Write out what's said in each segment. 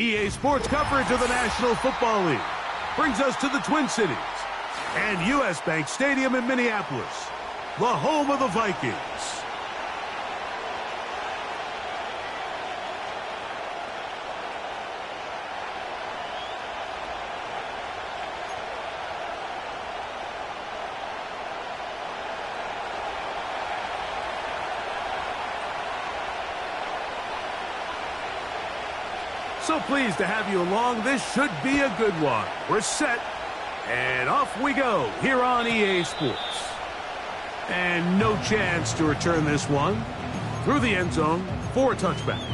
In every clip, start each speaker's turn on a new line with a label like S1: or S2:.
S1: EA Sports coverage of the National Football League brings us to the Twin Cities and U.S. Bank Stadium in Minneapolis, the home of the Vikings. So pleased to have you along. This should be a good one. We're set, and off we go here on EA Sports. And no chance to return this one through the end zone for a touchback.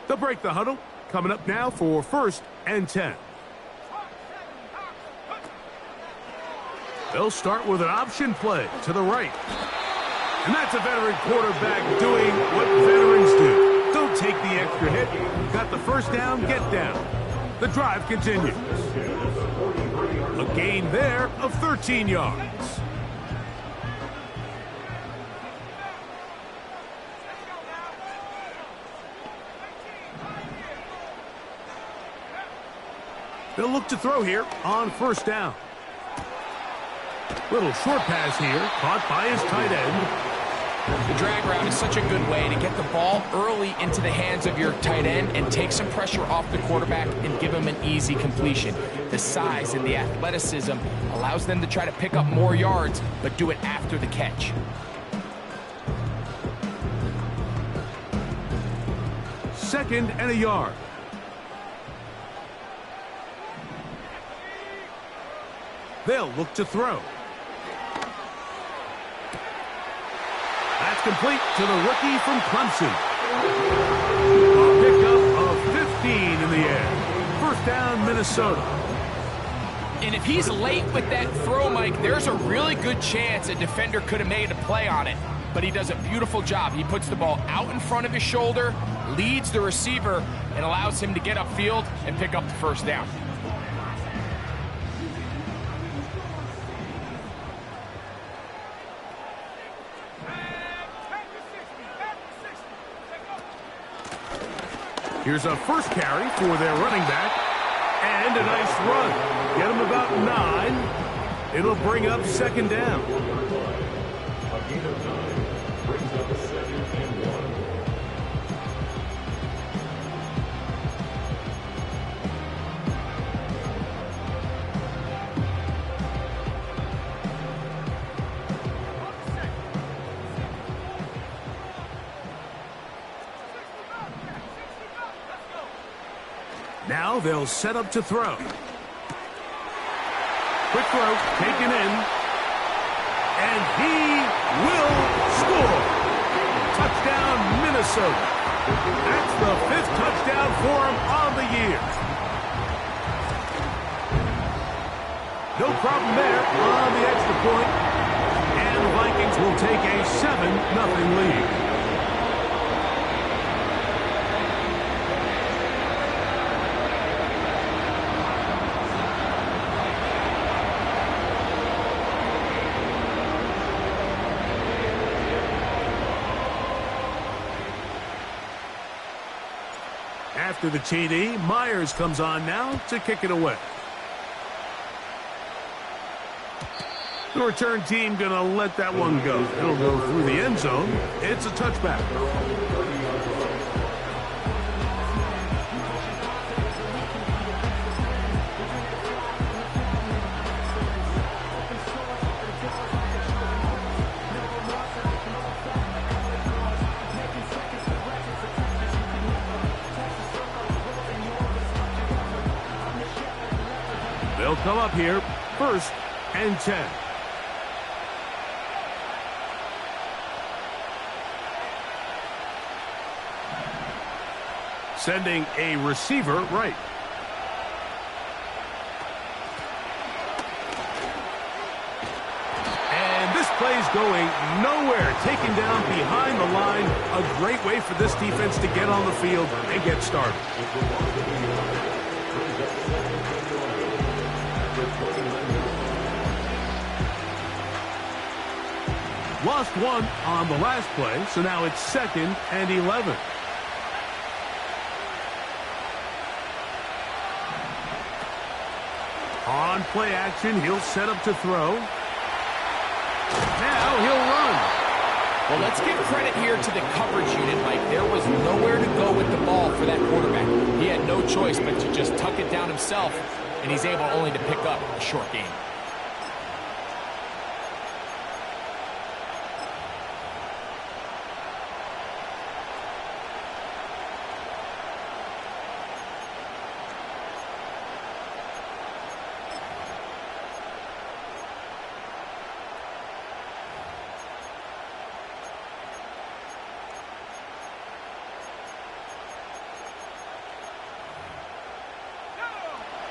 S1: They'll break the huddle. Coming up now for 1st and 10. They'll start with an option play to the right. And that's a veteran quarterback doing what veterans do. Don't take the extra hit. Got the first down, get down. The drive continues. A gain there of 13 yards. They'll look to throw here on 1st down. Little short pass here, caught by his tight end.
S2: The drag route is such a good way to get the ball early into the hands of your tight end and take some pressure off the quarterback and give him an easy completion. The size and the athleticism allows them to try to pick up more yards, but do it after the catch.
S1: Second and a yard. They'll look to throw. That's complete to the rookie from Clemson. A pickup of 15 in the air. 1st down, Minnesota.
S2: And if he's late with that throw, Mike, there's a really good chance a defender could have made a play on it. But he does a beautiful job. He puts the ball out in front of his shoulder, leads the receiver, and allows him to get upfield and pick up the 1st down.
S1: Here's a 1st carry for their running back. And a nice run. Get him about 9. It'll bring up 2nd down. Now they'll set up to throw. Quick throw, taken in. And he will score. Touchdown, Minnesota. That's the 5th touchdown for him on the year. No problem there on the extra point. And the Vikings will take a 7-0 lead. After the TD, Myers comes on now to kick it away. The return team going to let that one go. It'll go through the end zone. It's a touchback. They'll come up here, 1st and 10. sending a receiver right. And this play's going nowhere, taken down behind the line. A great way for this defense to get on the field and get started. Lost one on the last play, so now it's 2nd and 11. On play action, he'll set up to throw. Now he'll run.
S2: Well, let's give credit here to the coverage unit, Mike. There was nowhere to go with the ball for that quarterback. He had no choice but to just tuck it down himself, and he's able only to pick up a short gain.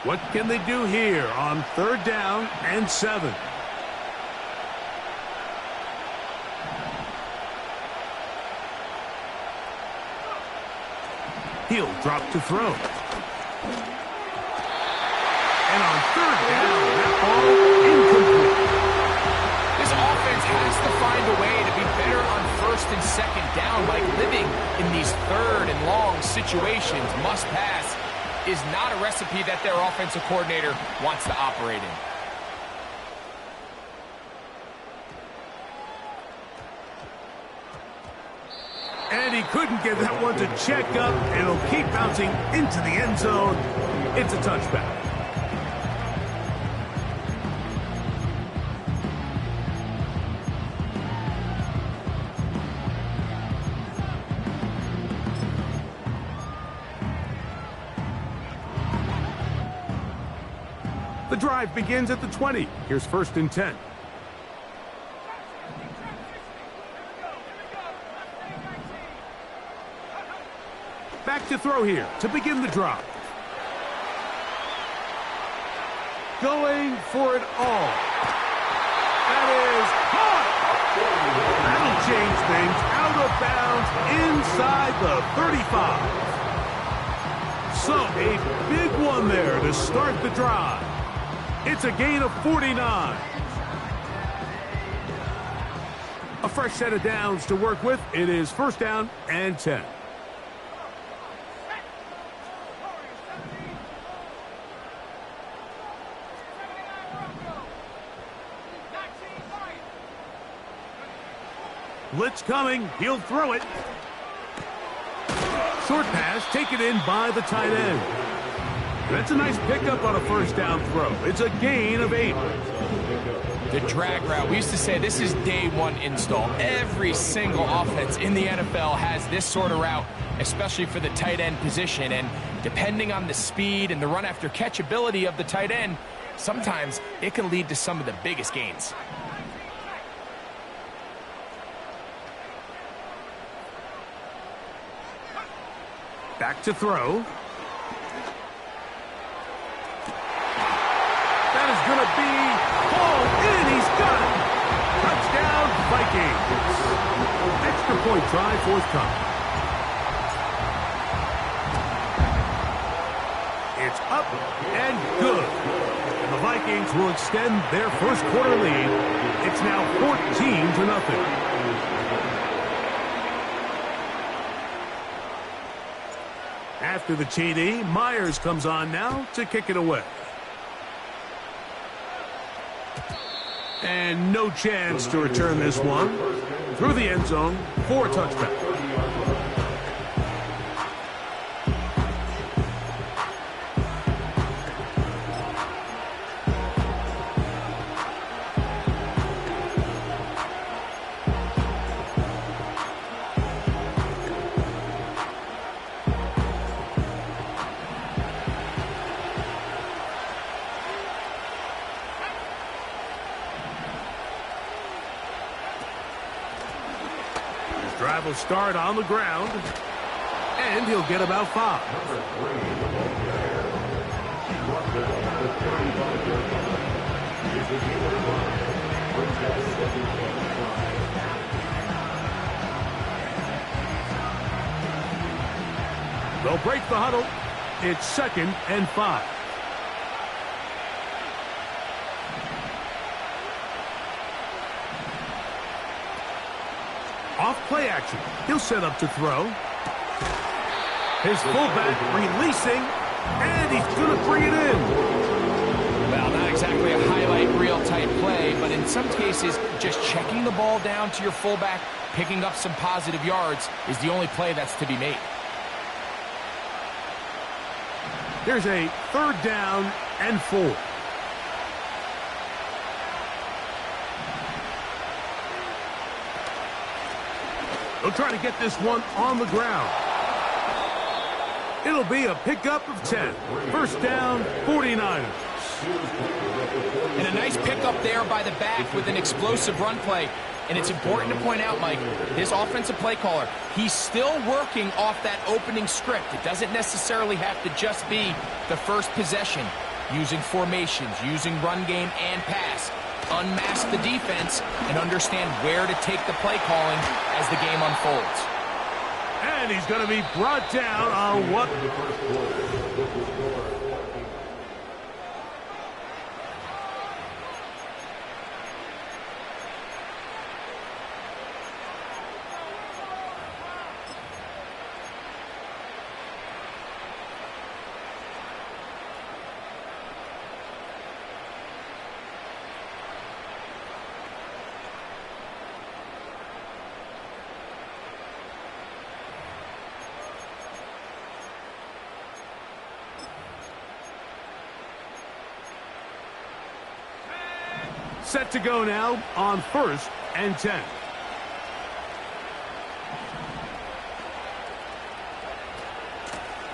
S1: What can they do here on 3rd down and 7? He'll drop to throw. And on 3rd down, that ball incomplete.
S2: This offense has to find a way to be better on 1st and 2nd down, like living in these 3rd and long situations. Must pass is not a recipe that their offensive coordinator wants to operate in.
S1: And he couldn't get that one to check up, and it'll keep bouncing into the end zone. It's a touchback. The drive begins at the 20. Here's 1st and 10. Back to throw here to begin the drive. Going for it all. That is caught. That'll change things. Out of bounds inside the 35. So a big one there to start the drive. It's a gain of 49. A fresh set of downs to work with. It is 1st down and 10. Blitz coming. He'll throw it. Short pass taken in by the tight end. That's a nice pickup on a 1st down throw. It's a gain of 8.
S2: The drag route. We used to say this is day 1 install. Every single offense in the NFL has this sort of route, especially for the tight end position. And depending on the speed and the run after catch ability of the tight end, sometimes it can lead to some of the biggest gains.
S1: Back to throw. Going to be hauled in. He's got it. Touchdown, Vikings. Extra point try forthcoming. It's up and good. And the Vikings will extend their 1st quarter lead. It's now 14-0. After the TD, Myers comes on now to kick it away. And no chance to return this one. Through the end zone for a touchback. Drive will start on the ground. and he'll get about 5. They'll break the huddle. It's 2nd and 5. Off play action. He'll set up to throw. His fullback releasing, and he's going to bring it in.
S2: Well, not exactly a highlight reel type play, but in some cases, just checking the ball down to your fullback, picking up some positive yards is the only play that's to be made.
S1: Here's a 3rd down and 4. They'll try to get this one on the ground. It'll be a pickup of 10. 1st down, 49ers.
S2: And a nice pickup there by the back with an explosive run play. And it's important to point out, Mike, this offensive play caller, he's still working off that opening script. It doesn't necessarily have to just be the first possession. Using formations, using run game and pass. Unmask the defense and understand where to take the play calling as the game unfolds.
S1: And he's going to be brought down on what? Set to go now on 1st and 10.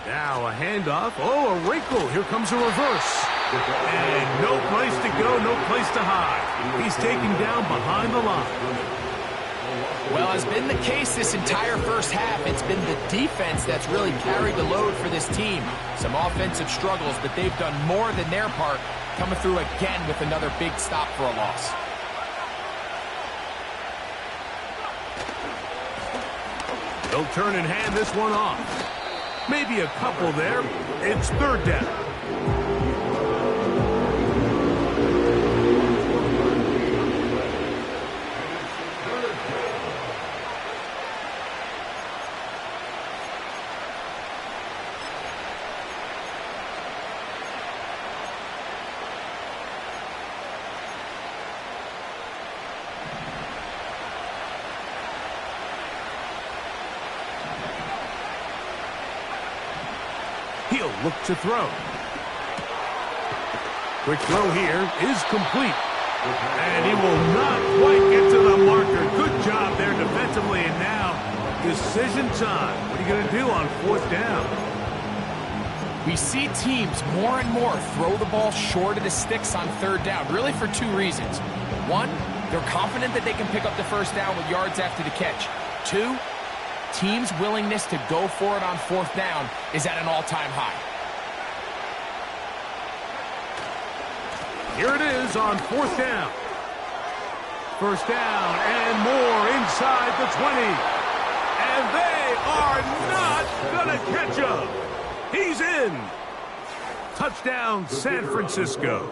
S1: Now a handoff. Oh, a wrinkle. Here comes a reverse. And no place to go, no place to hide. He's taken down behind the line.
S2: Well, as been the case this entire first half, it's been the defense that's really carried the load for this team. Some offensive struggles, but they've done more than their part, coming through again with another big stop for a loss.
S1: They'll turn and hand this one off. Maybe a couple there. It's 3rd down. He'll look to throw. Quick throw here is complete. And he will not quite get to the marker. Good job there defensively. And now, decision time. What are you going to do on 4th down?
S2: We see teams more and more throw the ball short of the sticks on 3rd down, really for 2 reasons. 1, they're confident that they can pick up the 1st down with yards after the catch. 2, teams' willingness to go for it on 4th down is at an all-time high.
S1: Here it is on 4th down. 1st down and more inside the 20. And they are not going to catch him. He's in. Touchdown, San Francisco.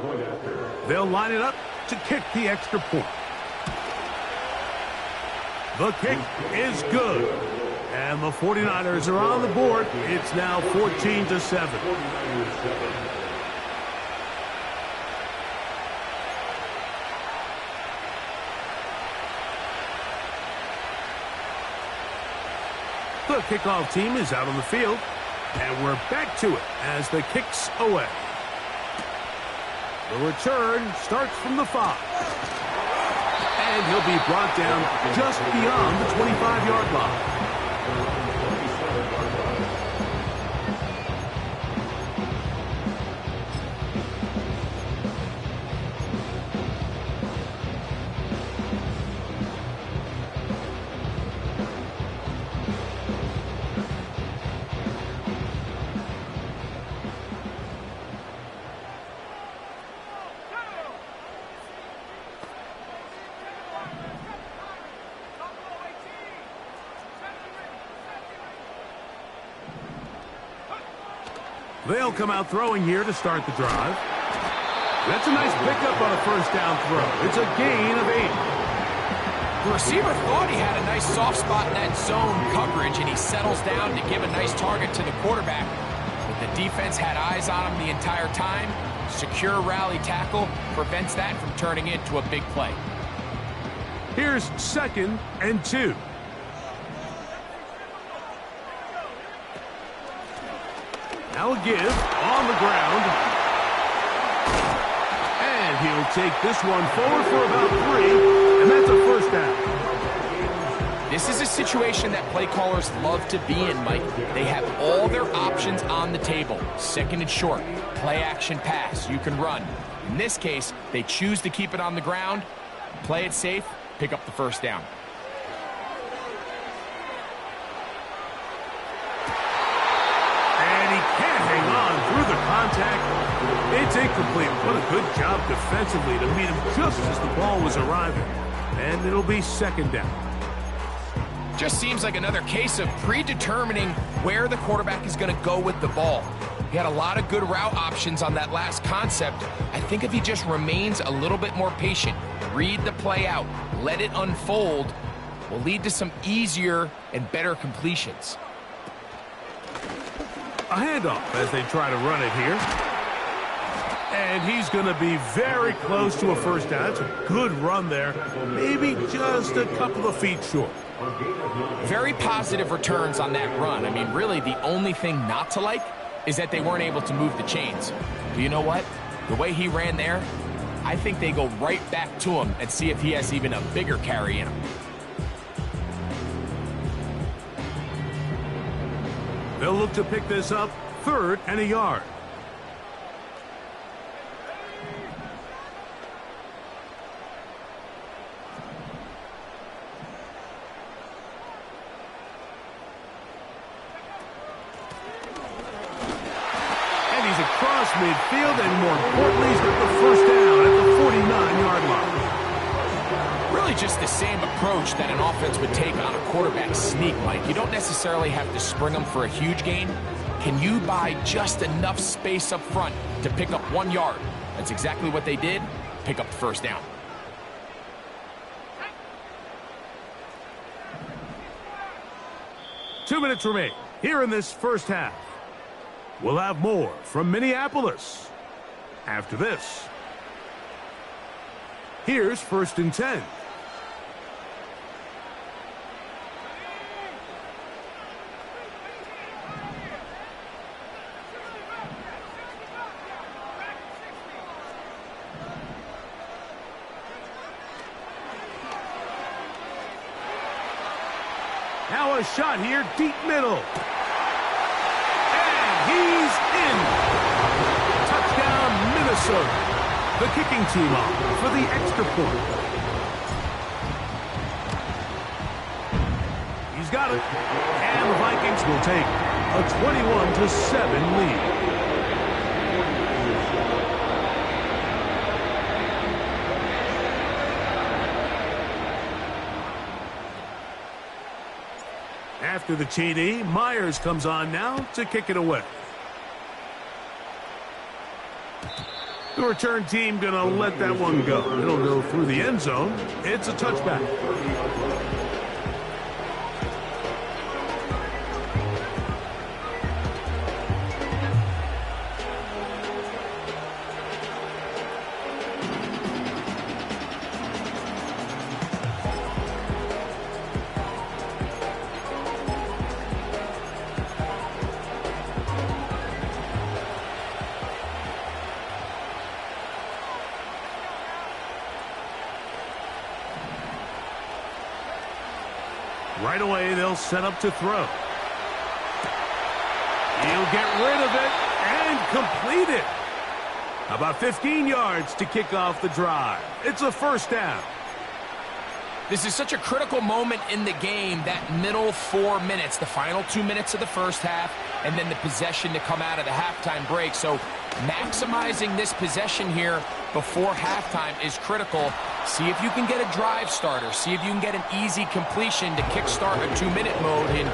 S1: They'll line it up to kick the extra point. The kick is good. And the 49ers are on the board. It's now 14-7. The kickoff team is out on the field. And we're back to it as the kick's away. The return starts from the 5. And he'll be brought down just beyond the 25-yard line. They'll come out throwing here to start the drive. That's a nice pickup on a first down throw. It's a gain of 8.
S2: The receiver thought he had a nice soft spot in that zone coverage, and he settles down to give a nice target to the quarterback. But the defense had eyes on him the entire time. Secure rally tackle prevents that from turning into a big play.
S1: Here's 2nd and 2. Now a give on the ground. And he'll take this one forward for about 3, and that's a first down.
S2: This is a situation that play callers love to be in, Mike. They have all their options on the table. 2nd and short, play action pass, you can run. In this case, they choose to keep it on the ground, play it safe, pick up the first down.
S1: And he can't hang on through the contact. It's incomplete. What a good job defensively to meet him just as the ball was arriving. And it'll be 2nd down.
S2: Just seems like another case of predetermining where the quarterback is going to go with the ball. He had a lot of good route options on that last concept. I think if he just remains a little bit more patient, read the play out, let it unfold, will lead to some easier and better completions.
S1: A handoff as they try to run it here. And he's going to be very close to a first down. It's a good run there. Maybe just a couple of feet short.
S2: Very positive returns on that run. I mean, really, the only thing not to like is that they weren't able to move the chains. But you know what? The way he ran there, I think they go right back to him and see if he has even a bigger carry in him.
S1: They'll look to pick this up, 3rd and a yard. And he's across midfield, and more importantly, he's got the first down at the 49-yard line.
S2: Really just the same approach that an offense would take on a quarterback sneak, Mike. You don't necessarily have to spring them for a huge gain. Can you buy just enough space up front to pick up 1 yard? That's exactly what they did. Pick up the first down.
S1: Two minutes remain here in this first half. We'll have more from Minneapolis after this. Here's 1st and 10. Now a shot here, deep middle. And he's in. Touchdown, Minnesota. The kicking team off for the extra point. He's got it. And the Vikings will take a 21-7 lead. After the TD, Myers comes on now to kick it away. The return team going to let that one go. It'll go through the end zone. It's a touchback. Right away, they'll set up to throw. He'll get rid of it and complete it. About 15 yards to kick off the drive. It's a first down.
S2: This is such a critical moment in the game, that middle 4 minutes, the final 2 minutes of the first half, and then the possession to come out of the halftime break. So maximizing this possession here before halftime is critical. See if you can get a drive starter. See if you can get an easy completion to kickstart a 2-minute mode, and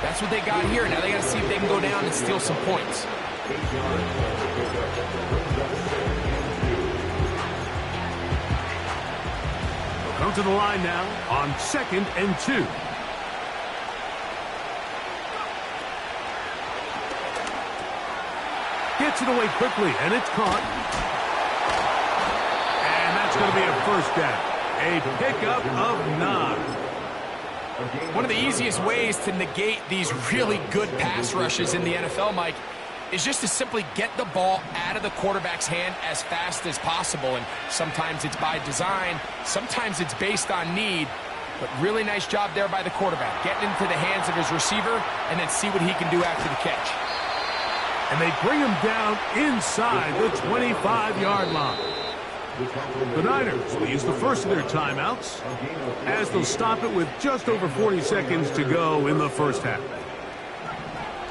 S2: that's what they got here. Now they got to see if they can go down and steal some points.
S1: They'll come to the line now on 2nd and 2. Gets it away quickly, and it's caught. And that's going to be a first down. A pickup of 9.
S2: One of the easiest ways to negate these really good pass rushes in the NFL, Mike, is just to simply get the ball out of the quarterback's hand as fast as possible. And sometimes it's by design, sometimes it's based on need. But really nice job there by the quarterback, getting into the hands of his receiver and then see what he can do after the catch.
S1: And they bring him down inside the 25-yard line. The Niners will use the first of their timeouts as they'll stop it with just over 40 seconds to go in the first half.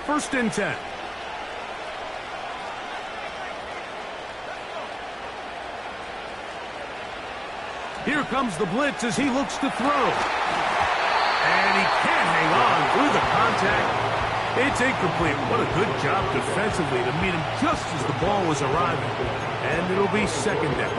S1: 1st and 10. Here comes the blitz as he looks to throw. And he can't hang on through the contact. It's incomplete. What a good job defensively to meet him just as the ball was arriving. And it'll be 2nd down.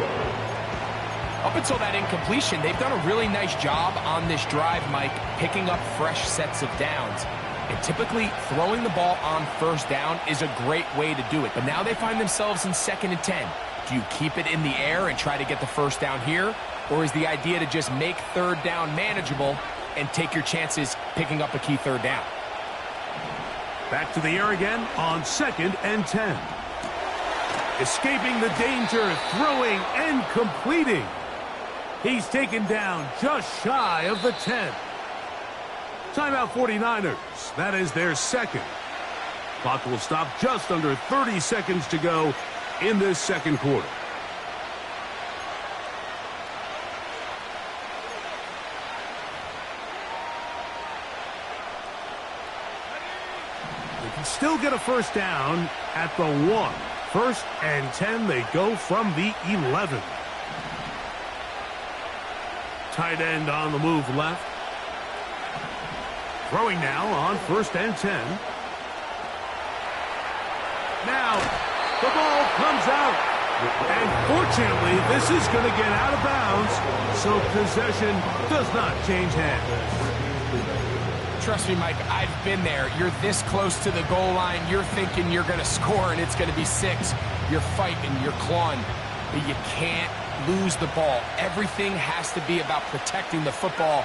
S2: Up until that incompletion, they've done a really nice job on this drive, Mike, picking up fresh sets of downs. And typically, throwing the ball on 1st down is a great way to do it. But now they find themselves in 2nd and 10. Do you keep it in the air and try to get the 1st down here? Or is the idea to just make 3rd down manageable and take your chances picking up a key 3rd down?
S1: Back to the air again on 2nd and 10. Escaping the danger, throwing and completing. He's taken down just shy of the 10. Timeout 49ers. That is their 2nd. Clock will stop just under 30 seconds to go in this 2nd quarter. They can still get a 1st down at the 1. 1st and 10, they go from the 11. Tight end on the move left. Throwing now on 1st and 10. Now, the ball comes out. And fortunately, this is going to get out of bounds, so possession does not change hands.
S2: Trust me, Mike, I've been there. You're this close to the goal line. You're thinking you're going to score, and it's going to be 6. You're fighting, you're clawing, but you can't lose the ball. Everything has to be about protecting the football.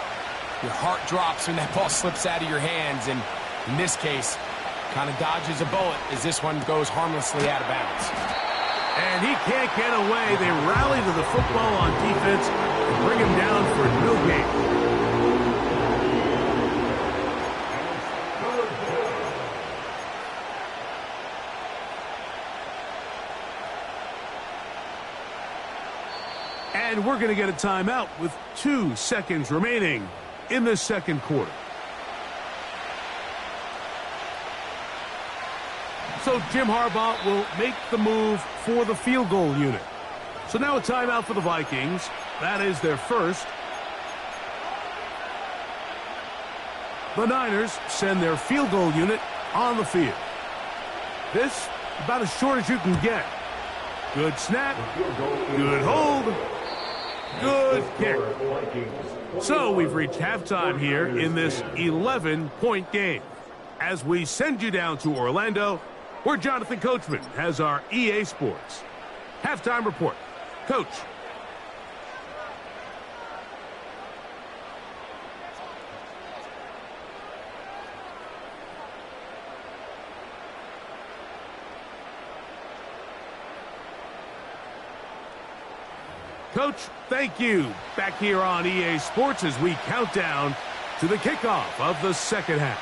S2: Your heart drops when that ball slips out of your hands, and in this case, kind of dodges a bullet as this one goes harmlessly out of bounds.
S1: And he can't get away. They rally to the football on defense and bring him down for no gain. And we're going to get a timeout with 2 seconds remaining in the 2nd quarter. So Jim Harbaugh will make the move for the field goal unit. So now a timeout for the Vikings. That is their 1st. The Niners send their field goal unit on the field. This about as short as you can get. Good snap. Good hold. Good kick. So we've reached halftime here in this 11-point game. As we send you down to Orlando, where Jonathan Coachman has our EA Sports halftime report. Coach. Coach, thank you. Back here on EA Sports as we count down to the kickoff of the 2nd half.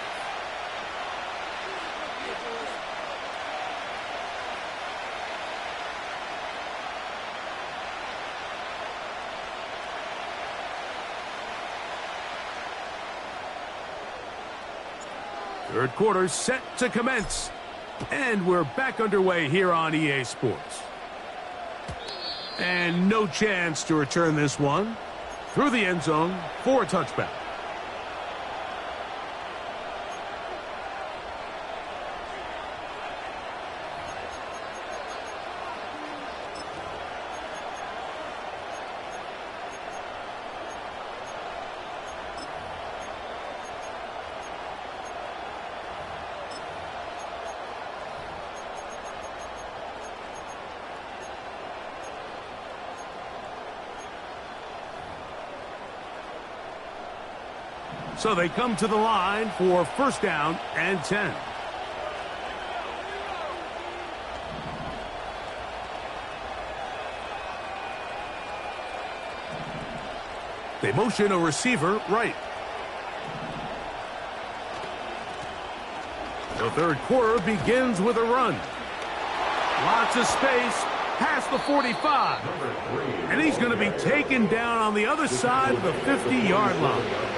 S1: Third quarter set to commence. And we're back underway here on EA Sports. And no chance to return this one through the end zone for a touchback. So they come to the line for first down and 10. They motion a receiver right. The third quarter begins with a run. Lots of space past the 45. And he's going to be taken down on the other side of the 50-yard line.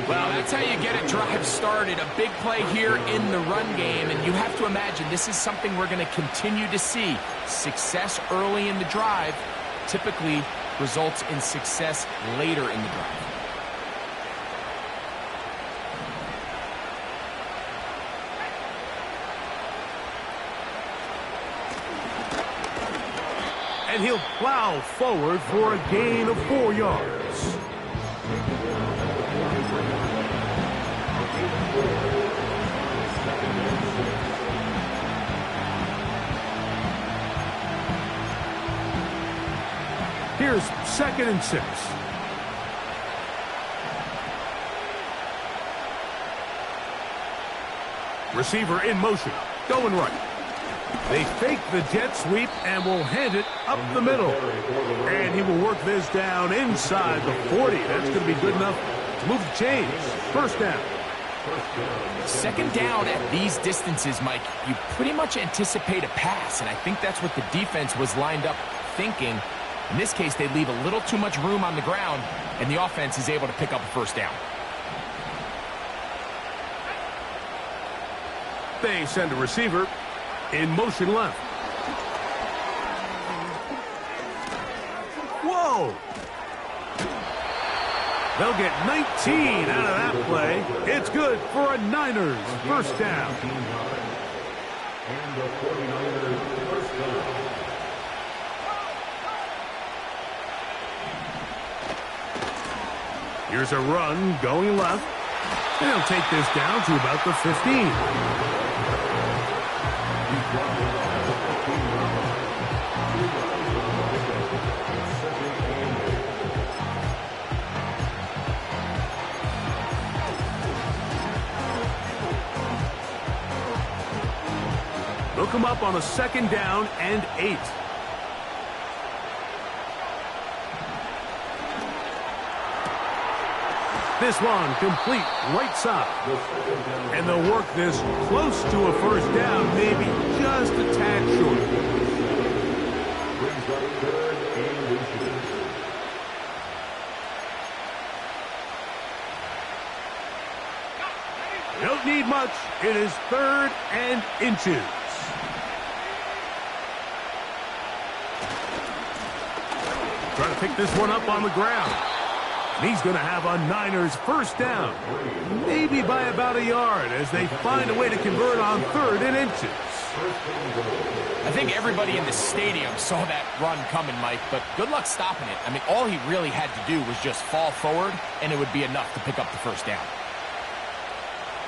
S2: Well, that's how you get a drive started. A big play here in the run game. And you have to imagine this is something we're going to continue to see. Success early in the drive typically results in success later in the drive.
S1: And he'll plow forward for a gain of 4 yards. Here's 2nd and 6. Receiver in motion, going right. They fake the jet sweep and will hand it up the middle. And he will work this down inside the 40. That's going to be good enough to move the chains. First down.
S2: Second down at these distances, Mike, you pretty much anticipate a pass, and I think that's what the defense was lined up thinking. In this case, they leave a little too much room on the ground, and the offense is able to pick up a first down.
S1: They send a receiver in motion left. Whoa! They'll get 19 out of that play. It's good for a Niners first down. And the 49ers first down. Here's a run going left. And they'll take this down to about the 15. They'll come up on a 2nd down and 8. This one complete right side. And they'll work this close to a first down, maybe just a tad short. Don't need much. It is 3rd and inches. Trying to pick this one up on the ground. And he's going to have a Niners first down. Maybe by about a yard as they find a way to convert on 3rd and inches.
S2: I think everybody in the stadium saw that run coming, Mike, but good luck stopping it. I mean, all he really had to do was just fall forward, and it would be enough to pick up the first down.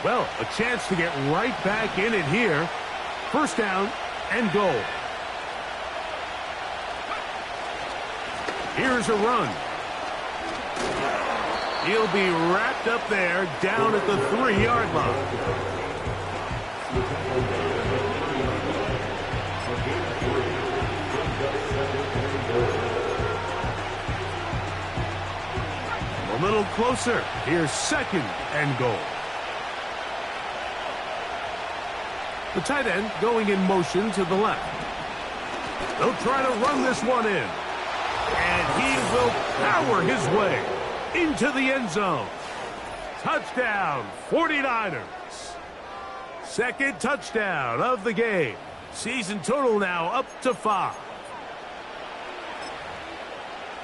S1: Well, a chance to get right back in it here. First down and goal. Here's a run. He'll be wrapped up there down at the 3-yard line. A little closer. Here's 2nd and goal. The tight end going in motion to the left. They'll try to run this one in. And he will power his way into the end zone. Touchdown, 49ers. 2nd touchdown of the game. Season total now up to 5.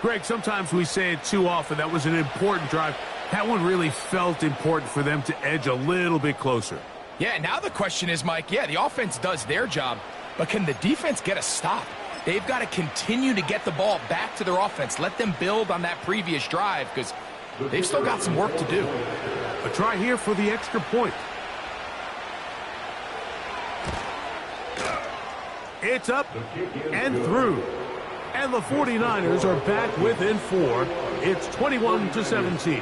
S1: Greg, sometimes we say it too often. That was an important drive. That one really felt important for them to edge a little bit closer.
S2: Yeah, now the question is, Mike, the offense does their job, but can the defense get a stop? They've got to continue to get the ball back to their offense. Let them build on that previous drive because they've still got some work to do.
S1: A try here for the extra point. It's up and through. And the 49ers are back within 4. It's 21-17.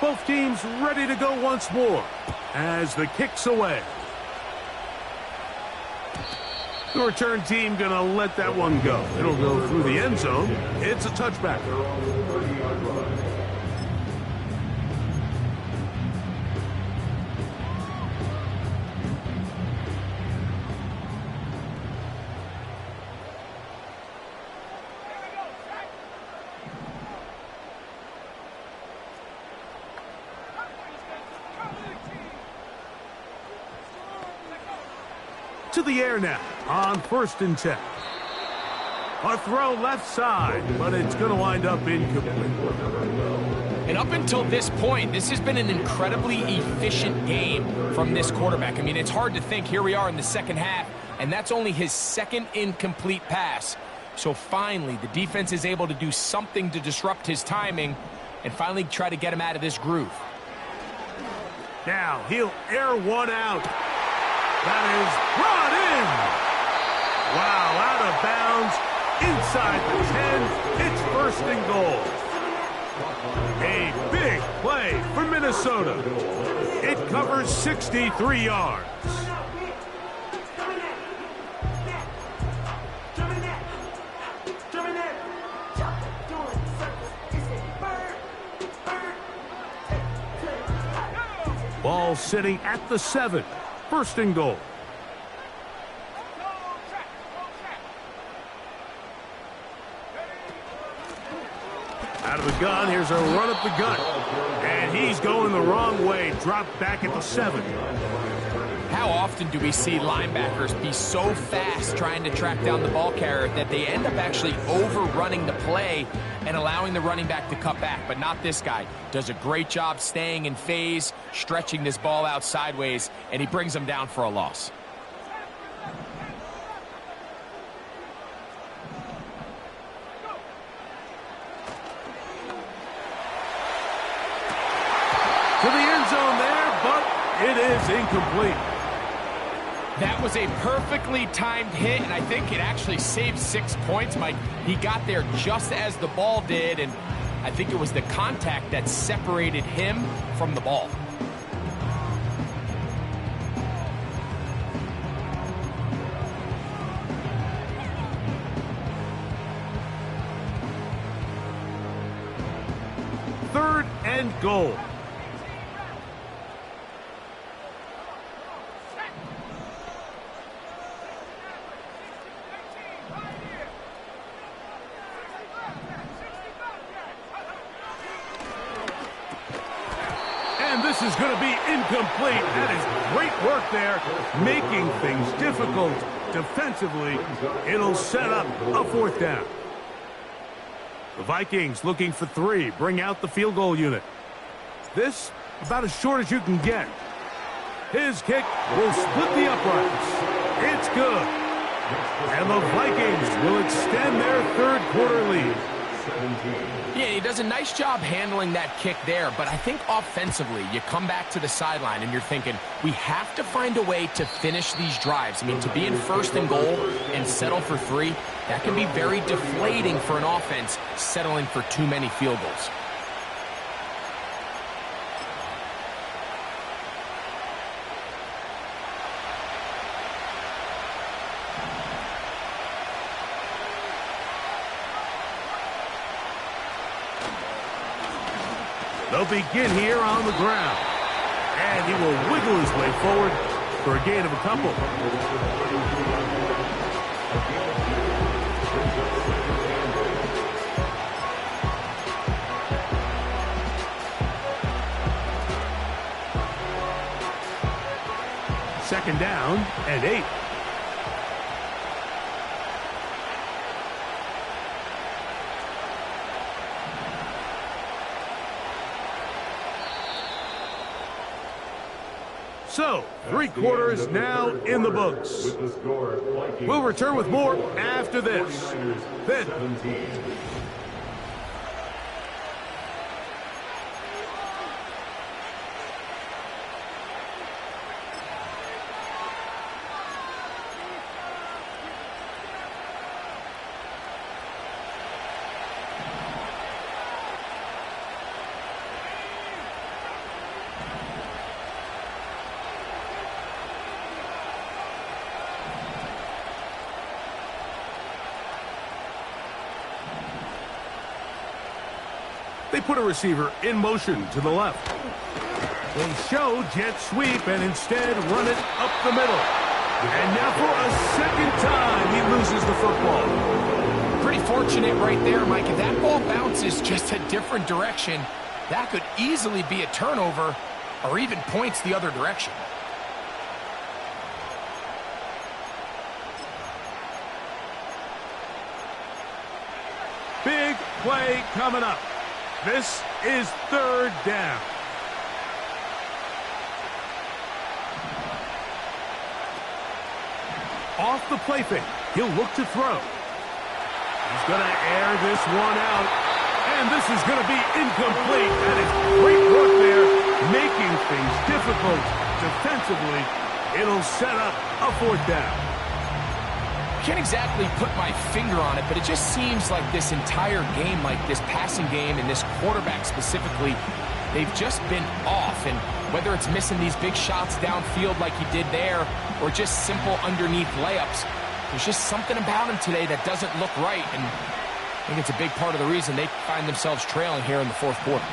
S1: Both teams ready to go once more as the kick's away. The return team going to let that one go. It'll go through the end zone. It's a touchback. To the air now on 1st and 10. A throw left side, but it's going to wind up incomplete.
S2: And up until this point, this has been an incredibly efficient game from this quarterback. I mean, it's hard to think. Here we are in the second half, and that's only his second incomplete pass. So finally, the defense is able to do something to disrupt his timing and finally try to get him out of this groove.
S1: Now he'll air one out. That is brought in. Wow, out of bounds, inside the 10. It's 1st and goal. A big play for Minnesota. It covers 63 yards. Ball sitting at the 7. 1st and goal. Out of the gun, here's a run up the gut. And he's going the wrong way. Dropped back at the 7.
S2: How often do we see linebackers be so fast trying to track down the ball carrier that they end up actually overrunning the play and allowing the running back to cut back? But not this guy. Does a great job staying in phase, stretching this ball out sideways, and he brings them down for a loss.
S1: To the end zone there, but it is incomplete.
S2: That was a perfectly timed hit, and I think it actually saved 6 points, Mike. He got there just as the ball did, and I think it was the contact that separated him from the ball.
S1: Third and goal. This is going to be incomplete. That is great work there, making things difficult defensively. It'll set up a 4th down. The Vikings looking for 3. Bring out the field goal unit. This about as short as you can get. His kick will split the uprights. It's good. And the Vikings will extend their 3rd quarter lead.
S2: Yeah, he does a nice job handling that kick there, but I think offensively, you come back to the sideline and you're thinking, we have to find a way to finish these drives. I mean, to be in 1st and goal and settle for 3, that can be very deflating for an offense settling for too many field goals.
S1: They'll begin here on the ground. And he will wiggle his way forward for a gain of a couple. Second down and 8. So, 3 quarters now in the books. We'll return with more after this. Then, They put a receiver in motion to the left. They show jet sweep and instead run it up the middle. And now for a second time, he loses the football.
S2: Pretty fortunate right there, Mike. If that ball bounces just a different direction, that could easily be a turnover or even points the other direction.
S1: Big play coming up. This is third down. Off the play fake, he'll look to throw. He's going to air this one out, and this is going to be incomplete. That is great work there, making things difficult defensively. It'll set up a fourth down.
S2: Can't exactly put my finger on it, but it just seems like this entire game, like this passing game and this quarterback specifically, they've just been off. And whether it's missing these big shots downfield like he did there or just simple underneath layups, there's just something about him today that doesn't look right. And I think it's a big part of the reason they find themselves trailing here in the fourth quarter.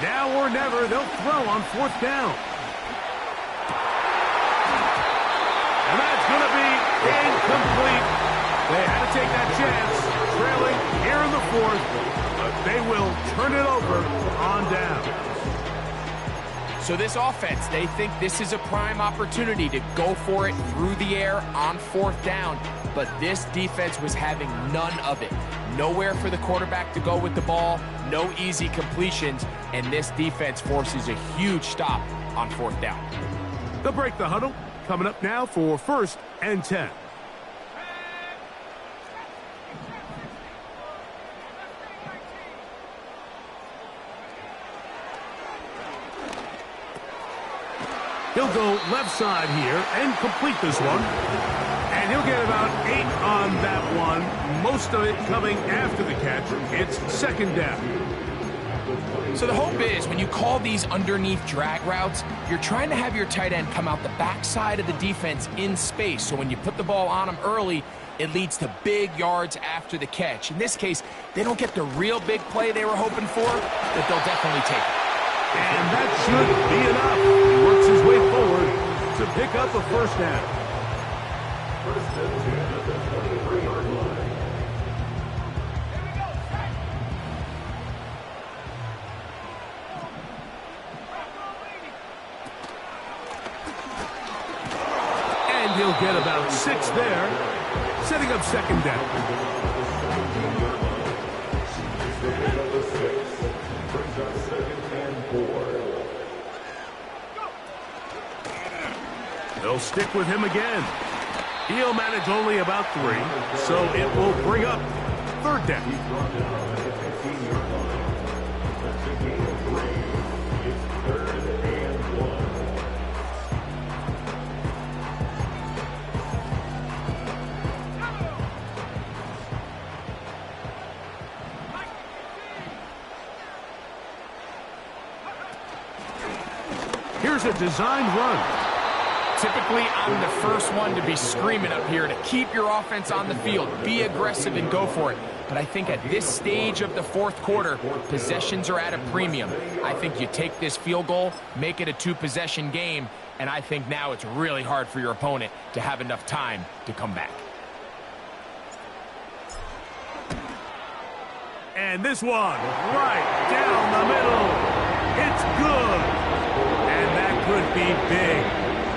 S1: Now or never, they'll throw on fourth down. And that's going to be incomplete. They had to take that chance, trailing here in the fourth, but they will turn it over on down.
S2: So this offense, they think this is a prime opportunity to go for it through the air on fourth down, but this defense was having none of it. Nowhere for the quarterback to go with the ball, no easy completions, and this defense forces a huge stop on fourth down.
S1: They'll break the huddle. Coming up now for 1st and 10. He'll go left side here and complete this one. And he'll get about 8 on that one. Most of it coming after the catch. It's second down.
S2: So the hope is when you call these underneath drag routes, you're trying to have your tight end come out the backside of the defense in space. So when you put the ball on him early, it leads to big yards after the catch. In this case, they don't get the real big play they were hoping for, but they'll definitely take it.
S1: And that should be enough. He works his way forward to pick up a first down. He'll get about 6 there, setting up second down. They'll stick with him again. He'll manage only about 3, so it will bring up third down. Here's a designed run.
S2: Typically, I'm the first one to be screaming up here to keep your offense on the field, be aggressive and go for it. But I think at this stage of the fourth quarter, possessions are at a premium. I think you take this field goal, make it a 2-possession game, and I think now it's really hard for your opponent to have enough time to come back.
S1: And this one, right down the middle. It's good. And that could be big.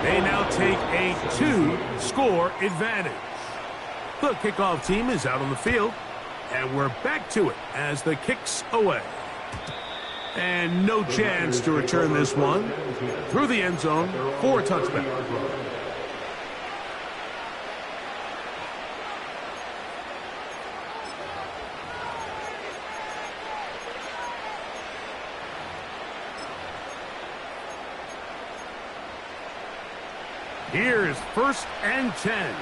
S1: They now take a 2-score advantage. The kickoff team is out on the field, and we're back to it as the kick's away. And no chance to return this one through the end zone for a touchback. Here's 1st and 10.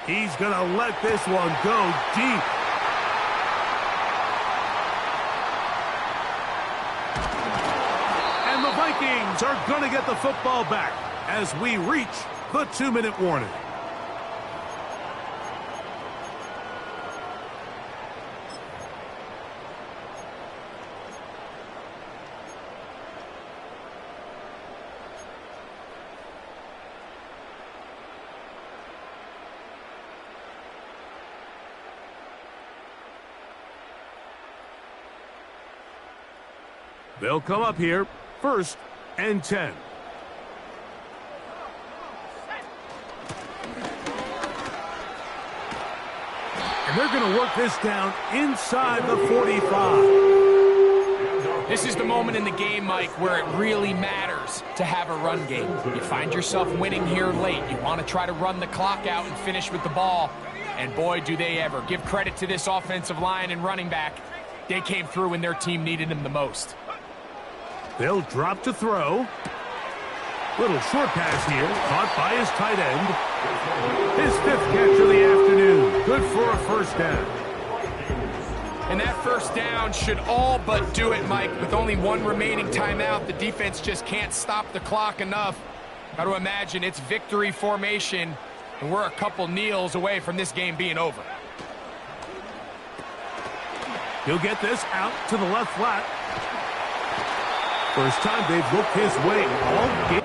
S1: He's going to let this one go deep. And the Vikings are going to get the football back as we reach the 2-minute warning. They'll come up here, 1st and 10. And they're going to work this down inside the 45.
S2: This is the moment in the game, Mike, where it really matters to have a run game. You find yourself winning here late. You want to try to run the clock out and finish with the ball. And boy, do they ever. Give credit to this offensive line and running back. They came through when their team needed them the most.
S1: They'll drop to throw. Little short pass here, caught by his tight end. His 5th catch of the afternoon. Good for a 1st down.
S2: And that 1st down should all but do it, Mike. With only 1 remaining timeout, the defense just can't stop the clock enough. Got to imagine it's victory formation, and we're a couple kneels away from this game being over.
S1: He'll get this out to the left flat. First time they've looked his way all game.